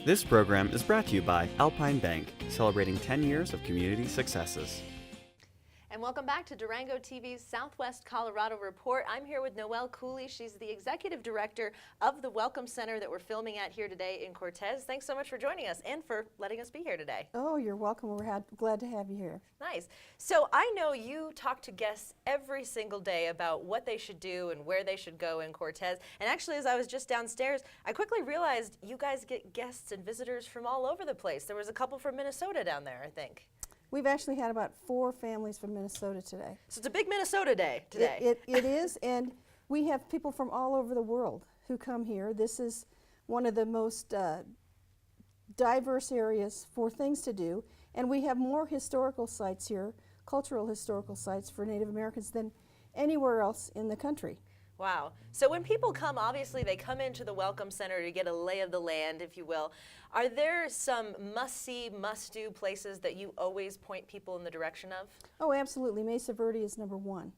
This program is brought to you by Alpine Bank, celebrating 10 years of community successes. And welcome back to Durango TV's Southwest Colorado Report. I'm here with Noelle Cooley. She's the executive director of the Welcome Center that we're filming at here today in Cortez. Thanks so much for joining us and for letting us be here today. Oh, you're welcome. We're glad to have you here. Nice. So I know you talk to guests every single day about what they should do and where they should go in Cortez. And actually, as I was just downstairs, I quickly realized you guys get guests and visitors from all over the place. There was a couple from Minnesota down there, I think. We've actually had about 4 families from Minnesota today. So it's a big Minnesota day today. It is, and we have people from all over the world who come here. This is one of the most diverse areas for things to do, and we have more historical sites here, cultural historical sites for Native Americans than anywhere else in the country. Wow. So when people come, obviously they come into the Welcome Center to get a lay of the land, if you will. Are there some must-see, must-do places that you always point people in the direction of? Oh, absolutely. Mesa Verde is number 1.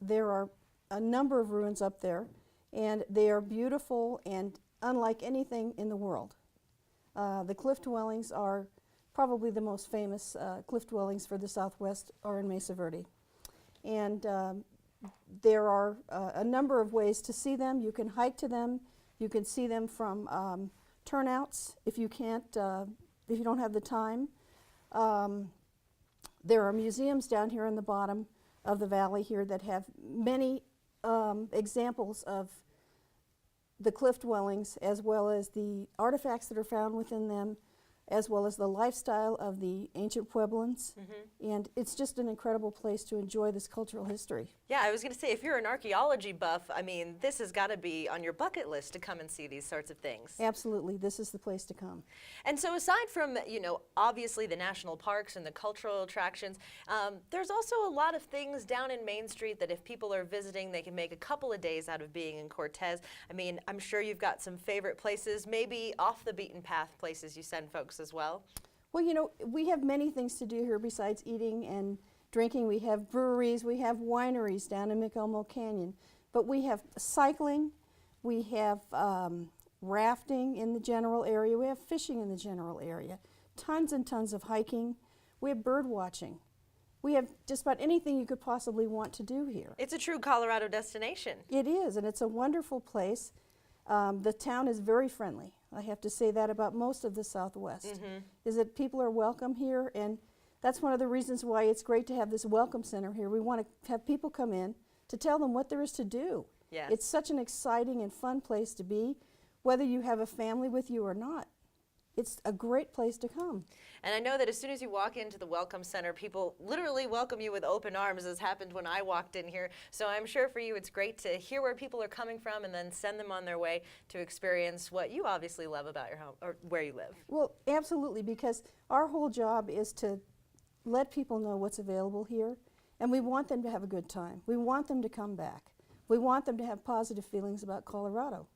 There are a number of ruins up there, and they are beautiful and unlike anything in the world. The cliff dwellings are probably the most famous cliff dwellings for the Southwest are in Mesa Verde. And there are a number of ways to see them. You can hike to them. You can see them from turnouts if you can't, if you don't have the time. There are museums down here in the bottom of the valley here that have many examples of the cliff dwellings, as well as the artifacts that are found within them, as well as the lifestyle of the ancient Pueblans. And it's just an incredible place to enjoy this cultural history. Yeah, I was going to say, if you're an archaeology buff, I mean, this has got to be on your bucket list to come and see these sorts of things. Absolutely, this is the place to come. And so aside from, you know, obviously the national parks and the cultural attractions, there's also a lot of things down in Main Street that if people are visiting, they can make a couple of days out of being in Cortez. I mean, I'm sure you've got some favorite places, maybe off the beaten path places you send folks as well. Well, you know, we have many things to do here besides eating and drinking. We have breweries, we have wineries down in McElmo Canyon, but we have cycling, we have rafting in the general area, we have fishing in the general area, tons and tons of hiking, we have bird watching. We have just about anything you could possibly want to do here. It's a true Colorado destination. It is, and it's a wonderful place. The town is very friendly. I have to say that about most of the Southwest, is that people are welcome here, and that's one of the reasons why it's great to have this Welcome Center here. We want to have people come in to tell them what there is to do. Yes. It's such an exciting and fun place to be, whether you have a family with you or not. It's a great place to come. And I know that as soon as you walk into the Welcome Center, people literally welcome you with open arms, as happened when I walked in here. So I'm sure for you it's great to hear where people are coming from and then send them on their way to experience what you obviously love about your home or where you live. Well, absolutely, because our whole job is to let people know what's available here, and we want them to have a good time. We want them to come back. We want them to have positive feelings about Colorado.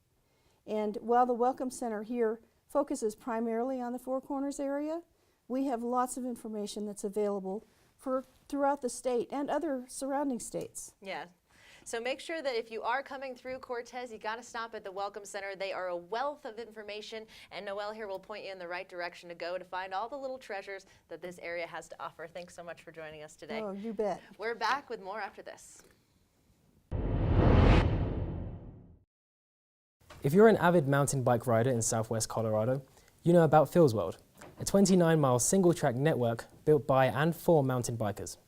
And while the Welcome Center here focuses primarily on the Four Corners area, we have lots of information that's available for throughout the state and other surrounding states. Yeah. So make sure that if you are coming through Cortez, you got to stop at the Welcome Center. They are a wealth of information, and Noelle here will point you in the right direction to go to find all the little treasures that this area has to offer. Thanks so much for joining us today. Oh, you bet. We're back with more after this. If you're an avid mountain bike rider in Southwest Colorado, you know about Phil's World, a 29-mile single-track network built by and for mountain bikers.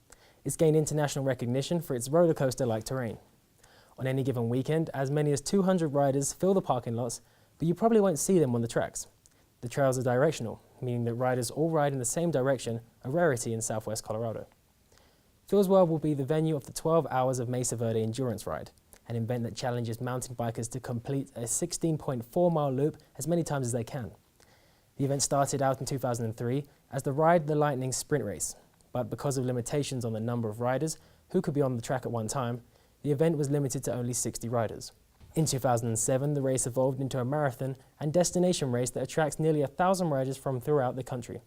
It's gained international recognition for its roller coaster-like terrain. On any given weekend, as many as 200 riders fill the parking lots, but you probably won't see them on the tracks. The trails are directional, meaning that riders all ride in the same direction, a rarity in Southwest Colorado. Phil's World will be the venue of the 12 Hours of Mesa Verde Endurance Ride, an event that challenges mountain bikers to complete a 16.4-mile loop as many times as they can. The event started out in 2003 as the Ride the Lightning sprint race, but because of limitations on the number of riders who could be on the track at one time, the event was limited to only 60 riders. In 2007, the race evolved into a marathon and destination race that attracts nearly 1,000 riders from throughout the country.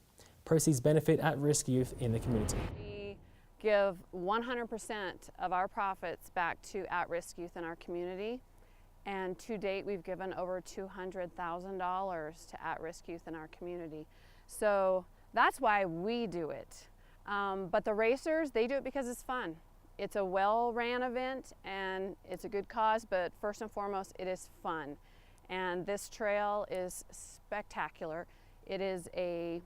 Proceeds benefit at-risk youth in the community. Give 100% of our profits back to at-risk youth in our community, And to date, we've given over $200,000 to at-risk youth in our community. So that's why we do it. But the racers, they do it because it's fun. It's a well-ran event and it's a good cause, but first and foremost, it is fun. And this trail is spectacular. It is a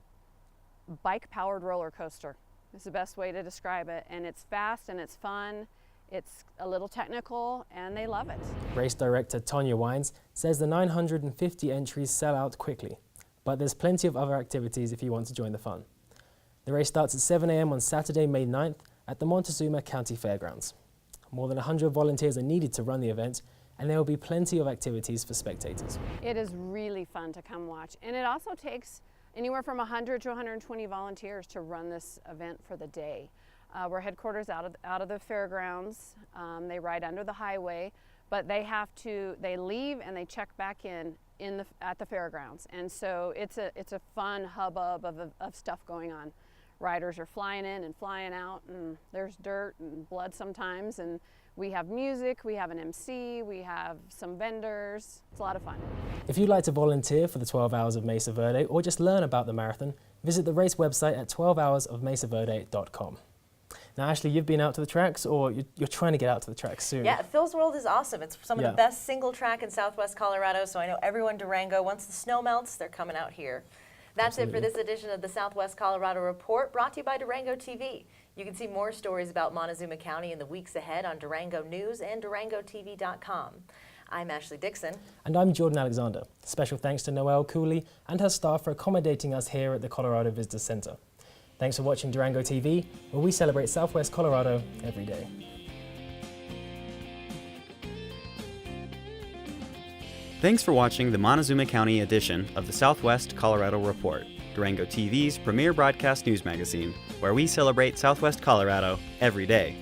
bike-powered roller coaster. It's the best way to describe it. And it's fast and it's fun. It's a little technical and they love it. Race director Tonya Wines says the 950 entries sell out quickly, but there's plenty of other activities if you want to join the fun. The race starts at 7 a.m. on Saturday, May 9th at the Montezuma County Fairgrounds. More than 100 volunteers are needed to run the event, and there will be plenty of activities for spectators. It is really fun to come watch, and it also takes anywhere from 100 to 120 volunteers to run this event for the day. We're headquarters out of the fairgrounds. They ride under the highway, but they leave and they check back at the fairgrounds, and so it's a fun hubbub of stuff going on. Riders are flying in and flying out, and there's dirt and blood sometimes, and we have music, we have an MC, we have some vendors. It's a lot of fun. If you'd like to volunteer for the 12 Hours of Mesa Verde or just learn about the marathon, visit the race website at 12hoursofmesaverde.com. Now, Ashley, you've been out to the tracks, or you're trying to get out to the tracks soon. Yeah, Phil's World is awesome. It's some of the best single track in Southwest Colorado, so I know everyone Durango, once the snow melts, they're coming out here. That's it for this edition of the Southwest Colorado Report, brought to you by Durango TV. You can see more stories about Montezuma County in the weeks ahead on Durango News and DurangoTV.com. I'm Ashley Dixon. And I'm Jordan Alexander. Special thanks to Noelle Cooley and her staff for accommodating us here at the Colorado Visitor Center. Thanks for watching Durango TV, where we celebrate Southwest Colorado every day. Thanks for watching the Montezuma County edition of the Southwest Colorado Report, Durango TV's premier broadcast news magazine, where we celebrate Southwest Colorado every day.